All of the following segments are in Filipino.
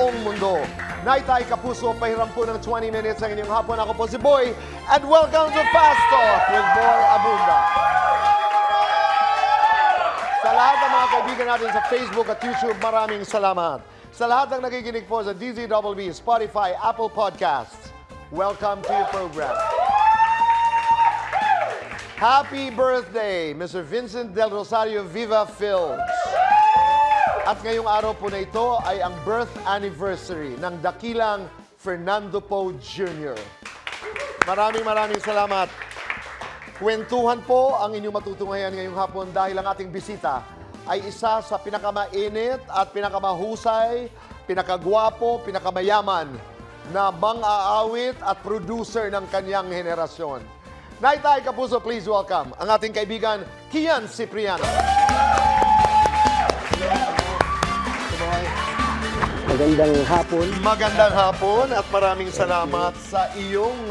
buong mundo. Naitay Kapuso, pahiram po ng 20 minutes ang inyong hapon. Ako po si Boy, and welcome to Fast Talk with Boy Abunda. Sa lahat ng mga kaibigan natin sa Facebook at YouTube, maraming salamat. Sa lahat ng nakikinig po sa DZWB, Spotify, Apple Podcasts, welcome to your program. Happy birthday, Mr. Vincent Del Rosario Viva Films. At ngayong araw po na ito ay ang birth anniversary ng dakilang Fernando Poe Jr. Maraming salamat. Kwentuhan po ang inyong matutunghayan ngayong hapon dahil ang ating bisita ay isa sa pinakamainit at pinakamahusay, pinakagwapo, pinakamayaman na mang-aawit at producer ng kanyang henerasyon. Naitay Kapuso, please welcome ang ating kaibigan, Kian Cipriano. Magandang hapon. Magandang hapon at maraming salamat sa iyong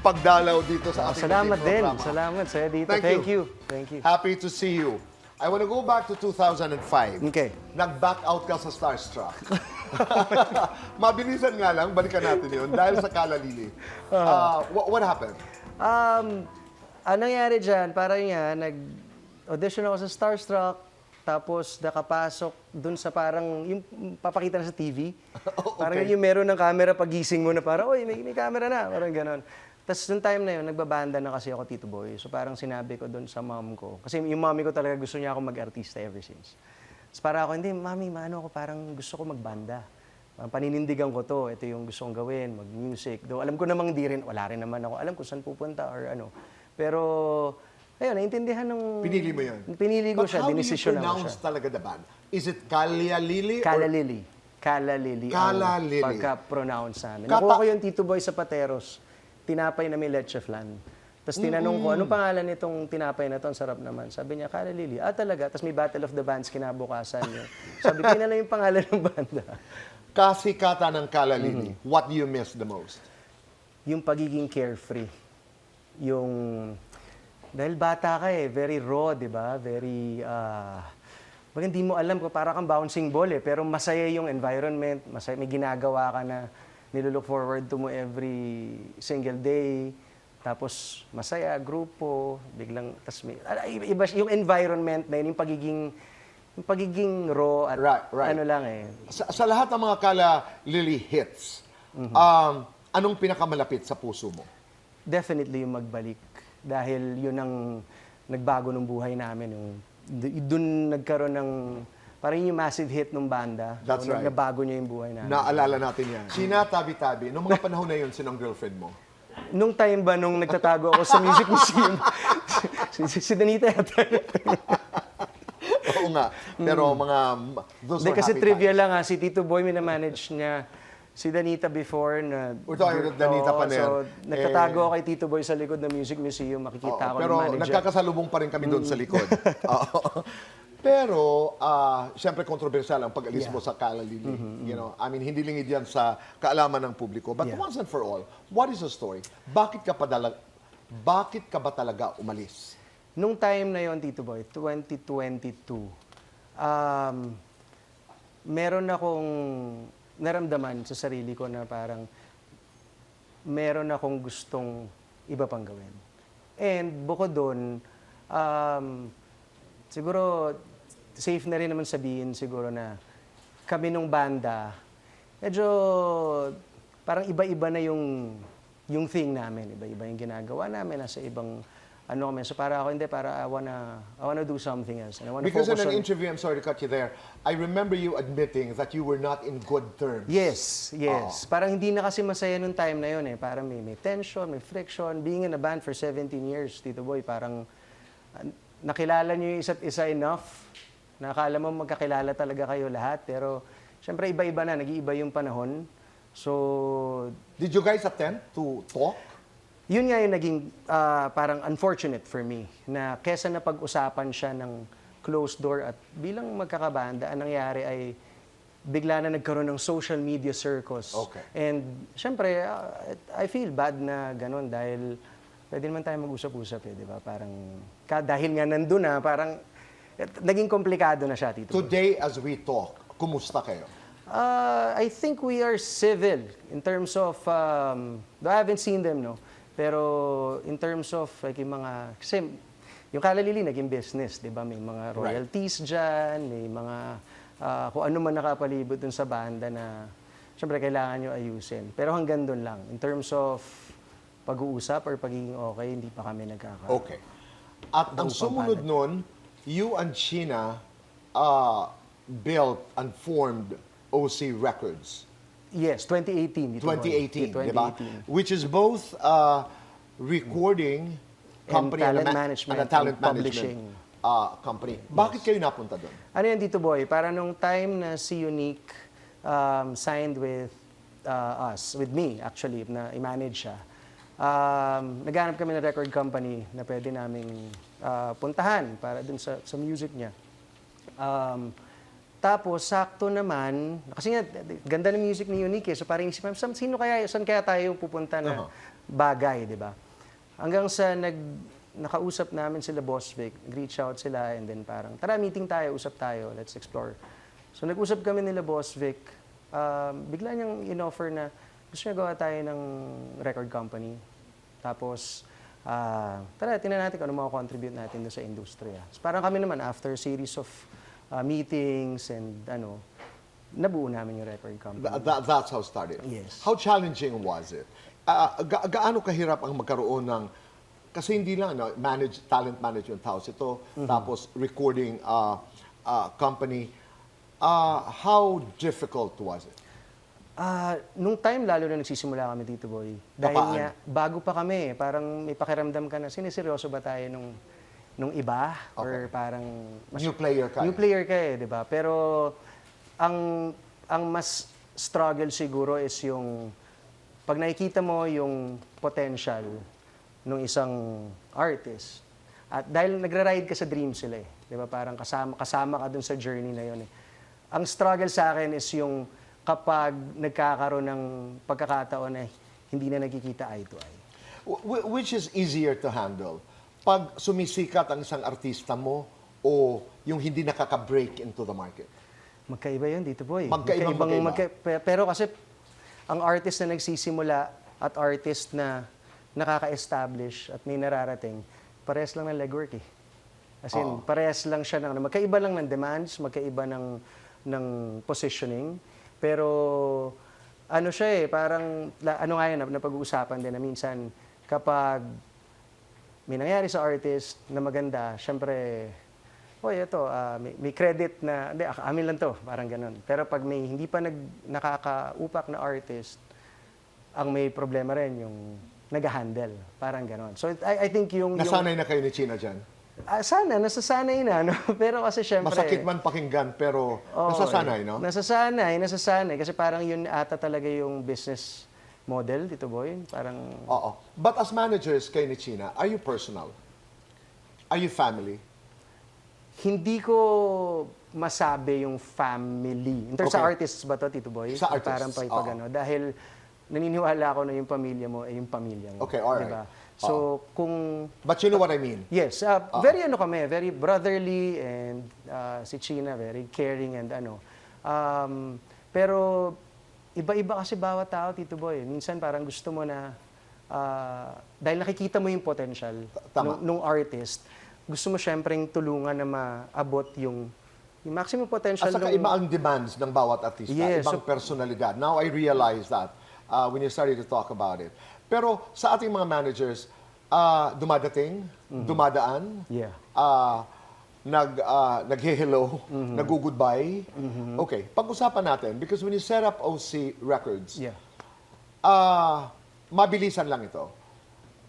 pagdalaw dito sa ating Salamat din. programa. Salamat sa'yo dito. Thank you. Thank you. Happy to see you. I want to go back to 2005. Okay. Nag-back out ka sa Starstruck. Mabilisan nga lang, balikan natin yun dahil sa Kalalili. What happened? Ang nangyari dyan, parang yan, nag-audition ako sa Starstruck, tapos nakapasok dun sa parang, yung papakita na sa TV. Okay. Parang yung meron ng camera pagising mo na parang, oy, may camera na, parang ganon. Tapos nung time na yun, nagbabanda na kasi ako, Tito Boy. So parang sinabi ko dun sa mom ko, kasi yung mommy ko talaga gusto niya ako mag-artista ever since. Tapos para ako, hindi, mami, ako parang gusto ko magbanda. Paninindigan ko to, ito yung gusto kong gawin, mag-music. Though alam ko namang wala rin naman ako alam kung saan pupunta or ano. Pero, ayun, naintindihan ng... Pinili mo yun? Pinili ko siya, dinesisyon But how ako do you siya. pronounce talaga the band? Is it Kalalili? Kalalili. Kalalili. Kalalili. Ang pagka-pronounce namin. Nakuha ko yung Tito Boy sa Pateros. Tinapay na may leche flan. Tapos tinanong ko, anong pangalan nitong tinapay na to? Ang sarap naman. Sabi niya, Kalalili. Talaga. Tapos may Battle of the Bands kinabukasan niya. Sabi, tingnan lang yung pangalan ng banda. Kasikata ng Kalalili. What do you miss the most? Yung pagiging carefree. Yung... Dahil bata ka very raw, di ba? Very... hindi mo alam kung para kang bouncing ball pero masaya yung environment, masaya, may ginagawa ka na nilook forward to mo every single day. Tapos masaya, grupo, biglang... Tas may, iba, yung environment na yun, yung pagiging raw at Right. ano lang Sa lahat ng mga Kalalili hits, anong pinakamalapit sa puso mo? Definitely yung magbalik. Dahil yun ang nagbago ng buhay namin. Doon nagkaroon ng, parang yung massive hit ng banda. That's right. Nabago niya yung buhay namin. Naalala natin yan. Sina Tabi-Tabi, nung mga panahon na yun, sinong girlfriend mo? Nung time ba, nung nagtatago ako sa Music Museum, si Danita yata. Oo nga. Pero mga... Those were Kasi happy trivia times. lang si Tito Boy, minamanage niya si Danita before na... We're talking about Danita Panel. So, nagtatago ako kay Tito Boy sa likod ng Music Museum. Makikita ako Pero ng manager. nagkakasalubong pa rin kami doon sa likod. Oo. Pero, siyempre kontrobersyal ang pag-alis mo sa Kalalili. You know, I mean, hindi lingid yan sa kaalaman ng publiko. But once and for all, what is the story? Bakit ka ba talaga umalis? Nung time na yon, Tito Boy, 2022, meron akong naramdaman sa sarili ko na parang meron akong gustong iba pang gawin. And bukod doon, siguro safe na rin naman sabihin siguro na kami nung banda, medyo parang iba-iba na yung thing namin. Iba-iba yung ginagawa namin, nasa ibang ano kami. So para ako, I wanna do something else. And I wanna Because in focus an on... interview, I'm sorry to cut you there, I remember you admitting that you were not in good terms. Yes. Parang hindi na kasi masaya nung time na yun Parang may tension, may friction. Being in a band for 17 years, Tito Boy, parang nakilala niyo yung isa't isa enough. Nakakala mo magkakilala talaga kayo lahat. Pero syempre iba-iba na, nag-iiba yung panahon. So... Did you guys attempt to talk? Yun nga yung naging parang unfortunate for me, na kesa na pag-usapan siya ng closed door at bilang magkakabanda, ang nangyari ay bigla na nagkaroon ng social media circus. Okay. And syempre, I feel bad na ganun dahil pwede naman tayo mag-usap-usap di ba? Parang, dahil nga nandun na, parang naging komplikado na siya, Tito. Today, as we talk, kumusta kayo? I think we are civil in terms of, though I haven't seen them, no? Pero in terms of, like, yung mga, kasi yung Kalalili naging business, di ba? May mga royalties dyan, may mga, kung ano man nakapalibot dun sa banda na, syempre, kailangan nyo ayusin. Pero hanggang dun lang. In terms of pag-uusap or pagiging okay, hindi pa kami nagkaka. Okay. At ang sumunod nun, you and Sheena built and formed OC Records. Yes, 2018. Dito 2018, Boy. di ba? Which is both recording company talent and management and a talent and publishing. management company. Bakit kayo napunta doon? Ano yan dito, Boy? Para nung time na si Unique signed with us, with me actually, na i-manage siya, naghanap kami ng record company na pwede naming puntahan para dun sa music niya. Tapos, sakto naman, kasi nga, ganda ng music ni Unique so parang isip namin, saan kaya tayo pupunta na bagay, di ba? Hanggang sa nakausap namin sila Boss Vic, reach out sila, and then parang, tara, meeting tayo, usap tayo, let's explore. So, nag-usap kami nila Boss Vic, bigla niyang in-offer na gusto niya gawa tayo ng record company. Tapos, tara, tingnan natin kung ano contribute natin doon sa industriya. So, parang kami naman, after a series of meetings and nabuo namin yung record company. That's how it started. Yes. How challenging was it? Gaano kahirap ang magkaroon ng, kasi hindi lang, no, talent management house ito, tapos recording company. How difficult was it? Nung time, lalo na nagsisimula kami dito, Boy. Dahil Paano? nga, bago pa kami, parang may pakiramdam ka na, siniseryoso ba tayo nung iba? Or parang... New player ka. New player ka di ba? Pero ang mas struggle siguro is yung pag nakikita mo yung potential ng isang artist. At dahil nagra-ride ka sa dream sila di ba? Parang kasama ka dun sa journey na yun Ang struggle sa akin is yung kapag nagkakaroon ng pagkakataon na hindi na nagkikita eye to eye. Which is easier to handle? Pag sumisikat ang isang artista mo o yung hindi nakaka-break into the market? Magkaiba yun dito, Boy. Magkaiba. Pero kasi ang artist na nagsisimula at artist na nakaka-establish at may nararating, parehas lang ng legwork As in, parehas lang siya ng... Magkaiba lang ng demands, magkaiba ng positioning. Pero ano siya parang... Ano nga yun, napag-uusapan din na minsan kapag may nangyari sa artist na maganda, syempre, ito, may credit na, hindi, amin lang to, parang ganun. Pero pag may hindi pa nakakaupak na artist, ang may problema rin yung nag-handle, parang ganun. So I think Nasanay na kayo ni China dyan? Nasasanay na, no? Pero kasi syempre... Masakit man pakinggan, pero nasasanay, no? Nasasanay. Kasi parang yun ata talaga yung business model dito, Boy. Parang... Oo. But as managers kayo ni China, are you personal? Are you family? Hindi ko masabi yung family. In terms sa artists ba to, Tito Boy? Sa artists, Parang dahil naniniwala ako na yung pamilya mo ay yung pamilya mo. Okay, alright. Diba? So, But you know what I mean? Yes. Very very brotherly and si China, very caring and pero iba-iba kasi bawat tao, Tito Boy. Minsan parang gusto mo na, dahil nakikita mo yung potential nung artist, gusto mo syempreng tulungan na maabot yung maximum potential. At saka iba ang demands ng bawat artista, ibang personalidad. Now I realize that when you started to talk about it. Pero sa ating mga managers, dumadating, dumadaan, nag-hello, nag-goodbye. Okay, pag-usapan natin, because when you set up OC Records, mabilisan lang ito.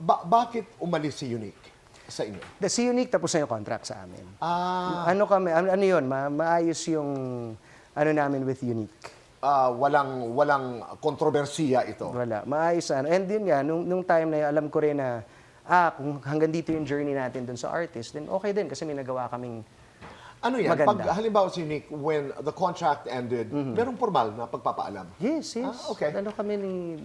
Bakit umalis si Unique sa inyo? Si Unique tapos na yung contract sa amin. Ano yun, maayos yung namin with Unique. Walang kontrobersiya ito. Wala, maayos And yun nga, nung time na yun, alam ko rin na kung hanggang dito yung journey natin dun sa artist, then okay din kasi may nagawa kaming ano yan? maganda. Pag halimbawa si Nick, when the contract ended, merong formal na pagpapaalam? Yes. Okay.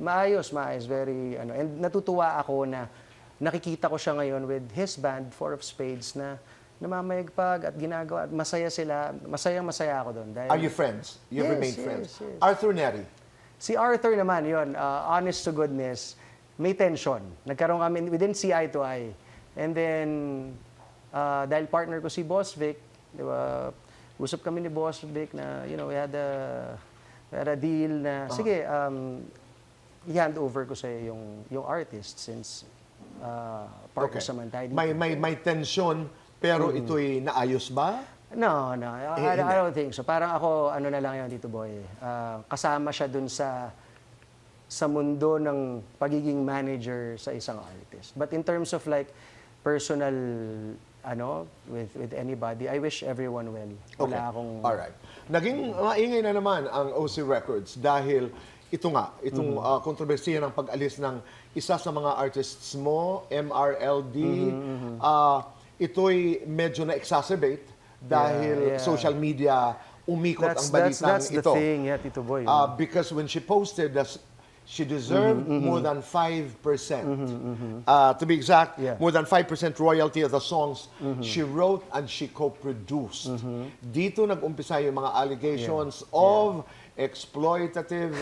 Maayos, very, and natutuwa ako na nakikita ko siya ngayon with his band, Four of Spades, na namamayagpag at ginagawa at masaya sila. Masaya ako doon. Dahil Are you friends? You've Yes, remained yes, friends. yes. Arthur Neri. Si Arthur naman, yun, honest to goodness, may tension. Nagkaroon kami, we didn't see eye to eye. And then, dahil partner ko si Boss Vic, di ba, usap kami ni Boss Vic na, we had a deal na, sige, i-hand over ko sa'yo yung artist since partners naman tayo dito. May tension, pero ito'y naayos ba? No. I don't think so. Parang ako, ano na lang yun, Tito Boy. Kasama siya dun sa mundo ng pagiging manager sa isang artist. But in terms of like personal, with anybody, I wish everyone well. Wala akong... Alright. Naging maingay na naman ang OC Records dahil itong kontrobersiya ng pag-alis ng isa sa mga artists mo, MRLD, ito'y medyo na-exacerbate dahil social media umikot ang balitang that's the ito. thing, Tito Boy. Because when she posted that she deserved more than 5%. To be exact, more than 5% royalty of the songs she wrote and she co-produced. Dito nag-umpisa yung mga allegations of exploitative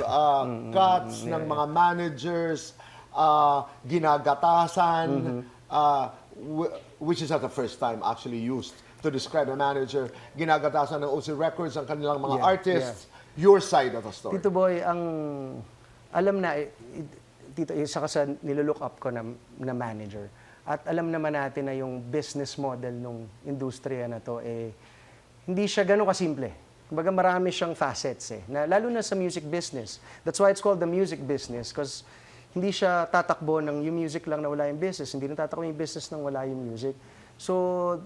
cuts ng mga managers, ginagatasan, which is not the first time actually used to describe a manager. Ginagatasan ng OC Records ang kanilang mga artists. Your side of the story. Tito Boy, alam na, Tito, isa ka sa nilook up ko na manager. At alam naman natin na yung business model ng industriya na to, hindi siya ganun kasimple. Kumbaga marami siyang facets lalo na sa music business. That's why it's called the music business because hindi siya tatakbo ng yung music lang na wala yung business. Hindi na tatakbo yung business nang wala yung music. So,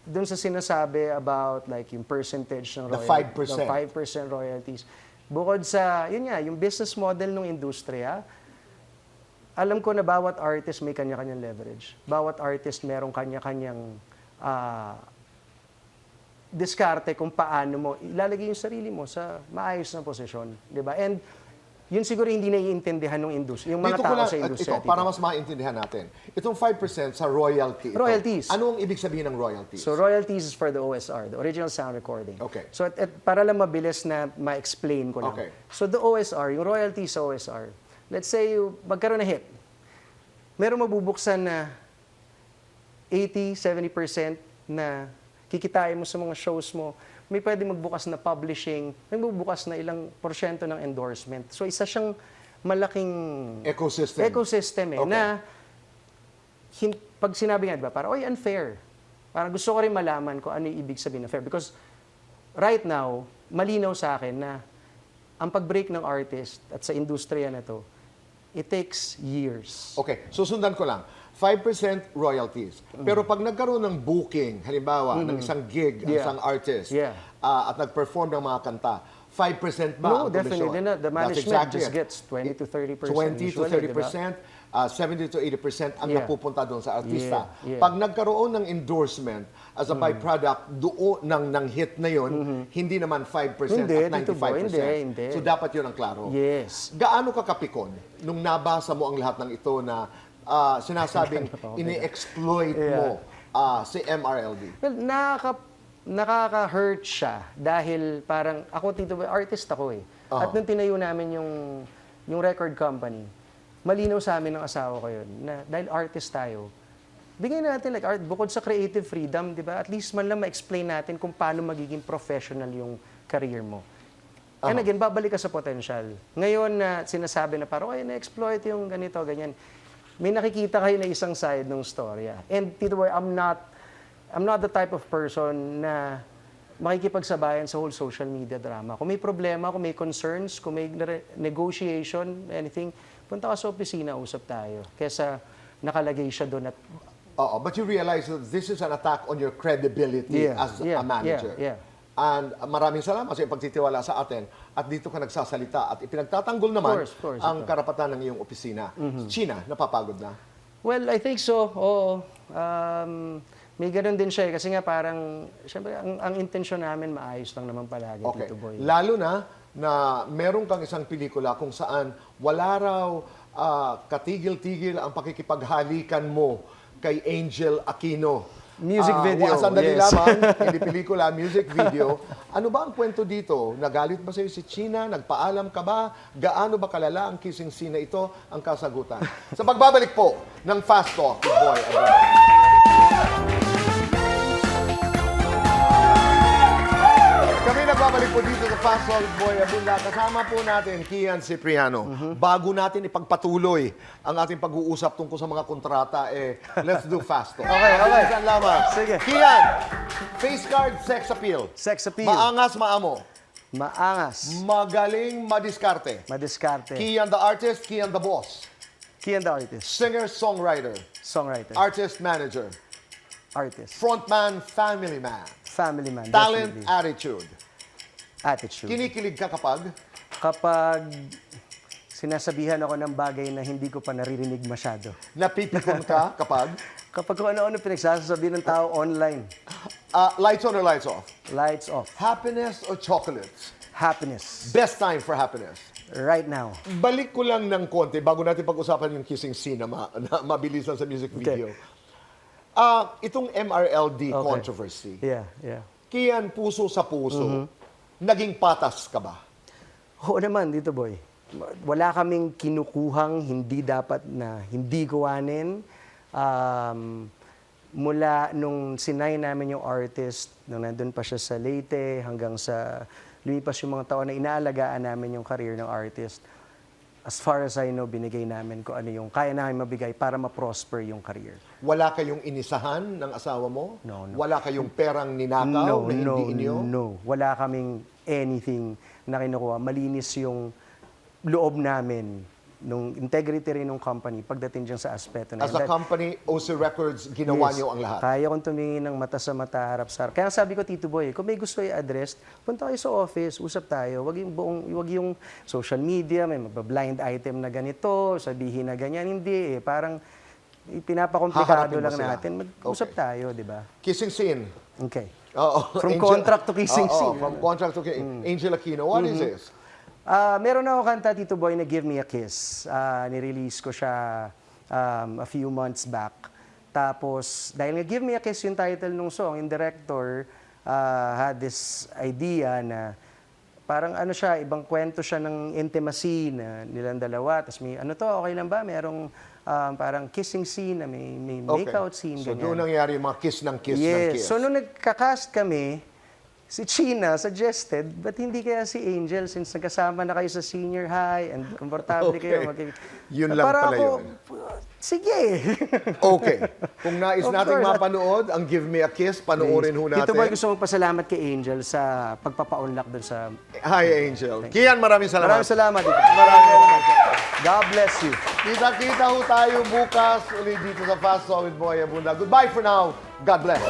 dun sa sinasabi about like yung percentage ng The royalties, 5%. ng 5% royalties. Bukod sa, yung business model ng industriya, alam ko na bawat artist may kanya-kanyang leverage. Bawat artist merong kanya-kanyang diskarte kung paano mo ilalagay yung sarili mo sa maayos na posisyon. Diba? And yun siguro hindi naiintindihan ng industry, yung mga Dito ko tao lang, sa industriya. ito, para mas maintindihan natin. Itong 5% sa royalty. Royalties. Ano ang ibig sabihin ng royalties? So royalties is for the OSR, the original sound recording. Okay. So para lang mabilis na ma-explain ko lang. Okay. So the OSR, yung royalties sa OSR, let's say magkaroon na hit, meron mabubuksan na 80-70% na kikitain mo sa mga shows mo. May pwede magbukas na publishing, may magbukas na ilang porsyento ng endorsement. So isa siyang malaking ecosystem Okay. na pag sinabi nga, diba, parang, oy, unfair. Parang gusto ko rin malaman kung ano yung ibig sabihin ng fair. Because right now, malinaw sa akin na ang pag-break ng artist at sa industriya na to, it takes years. Okay, susundan ko lang. 5% royalties. Pero pag nagkaroon ng booking, halimbawa, ng isang gig, ang isang artist, at nag-perform ng mga kanta, 5% ba No, ang definitely komisyon? not. The That's management exactly just it. gets 20 to 30%. 20 to usually, 30%, 70 to 80% ang napupunta doon sa artista. Yeah. Pag nagkaroon ng endorsement as a byproduct doon ng hit na yon, hindi naman 5% Hindi, at 95%. Tito Boy, hindi. So dapat yun ang klaro. Yes. Gaano ka kapikon nung nabasa mo ang lahat ng ito na sinasabing ini-exploit mo si MRLD? Well, nakaka-hurt siya dahil parang ako, Tito Boy, artist ako At nung tinayo namin yung record company, malinaw sa amin ng asawa ko yun na dahil artist tayo, bigyan natin like art, bukod sa creative freedom, di ba? At least man lang ma-explain natin kung paano magiging professional yung career mo. And again, babalik ka sa potential. Ngayon na sinasabi na parang, na-exploit yung ganito, ganyan. May nakikita kayo na isang side ng storya. And Tito Boy, I'm not the type of person na makikipagsabayan sa whole social media drama. Kung may problema, kung may concerns, kung may negotiation, anything, punta ka sa opisina, usap tayo. Kesa nakalagay siya doon at... But you realize that this is an attack on your credibility as a manager. And maraming salamat sa iyong pagtitiwala sa atin at dito ka nagsasalita at ipinagtatanggol naman Of course, ang karapatan ng iyong opisina. China, napapagod na? Well, I think so. Oo. May ganun din siya kasi nga parang, syempre, ang intensyon namin maayos lang naman palagi, Okay. Tito Boy. Lalo na meron kang isang pelikula kung saan wala raw katigil-tigil ang pakikipaghalikan mo kay Angel Aquino. Music video, Sandali yes. lamang, hindi pelikula, music video. Ano ba ang kwento dito? Nagalit ba sa'yo si China? Nagpaalam ka ba? Gaano ba kalala ang kissing scene na ito? Ang kasagutan. Sa pagbabalik po ng Fast Talk with Boy Abunda. Kami nagbabalik po dito sa Fast Talk with Boy Abunda. Kasama po natin Kian Cipriano. Bago natin ipagpatuloy ang ating pag-uusap tungkol sa mga kontrata, let's do Fast Talk. Okay. Mabilisan lamang. Sige. Kian, face card, sex appeal. Sex appeal. Maangas, maamo. Maangas. Magaling, madiskarte. Madiskarte. Kian the artist, Kian the boss. Kian the artist. Singer, songwriter. Songwriter. Artist, manager. Artist. Frontman, family man. Family man. Talent, definitely. attitude. Attitude. Kinikilig ka kapag Kapag sinasabihan ako ng bagay na hindi ko pa naririnig masyado. napipikon ka kapag Kapag kung ano-ano pinagsasabi ng tao online. lights on or lights off. Lights off. Happiness or chocolates? Happiness. Best time for happiness. Right now. Balik ko lang ng konti bago natin pag-usapan yung kissing scene na mabilisan sa music video. Itong MRLD Okay. controversy, Yeah. Kian, puso sa puso, naging patas ka ba? Oo naman, dito boy. Wala kaming kinukuhang hindi dapat na hindi gawanin. Mula nung sinay namin yung artist, nung nandun pa siya sa Leyte, hanggang sa lumipas yung mga taon na inaalagaan namin yung career ng artist. As far as I know, binigay namin kung ano yung kaya namin mabigay para ma-prosper yung career. Wala kayong inisahan ng asawa mo? No. Wala kayong perang ninakaw na hindi inyo? No. Wala kaming anything na kinukuha. Malinis yung loob namin, nung integrity rin ng company pagdating dyan sa aspeto na As a company, OC Records, ginawa niyo ang lahat. Kaya kong tumingin ng mata sa mata, harap sa harap. Kaya sabi ko, Tito Boy, kung may gusto i-address, punta kayo sa office, usap tayo. Wag yung social media, may magba-blind item na ganito, sabihin na ganyan. Hindi eh. Parang pinapakomplikado Haharapin mo lang sila. natin. Mag-usap Okay. tayo, di ba? Kissing scene. Okay. Oo. From contract to kissing scene. From contract to kissing. Angel Aquino, what is this? Meron ako kanta, Tito Boy, na Give Me a Kiss. Nirelease ko siya a few months back. Tapos, dahil nga Give Me a Kiss yung title ng song, yung director had this idea na parang ano siya, ibang kwento siya ng intimacy na nilang dalawa. Tapos may, ano to, okay lang ba? Merong parang kissing scene, na may make-out scene, So ganyan. doon nangyari yung mga kiss ng kiss ng Yes. kiss. So, nung nagka-cast kami, si China suggested, ba't hindi kaya si Angel since nagkasama na kayo sa senior high and komportable kayo. Yun lang Para pala ako, yun. sige. Okay. Kung nais Of nating course. mapanood, ang Give Me a Kiss, panoorin ho natin. Tito Boy, gusto magpasalamat kay Angel sa pagpapaunlak doon sa... Hi, Angel. Kian, maraming salamat. Maraming salamat. Tito. Maraming salamat. God bless you. Kita-kita ho tayo bukas ulit dito sa Fast Talk with Boy Abunda. Goodbye for now. God bless.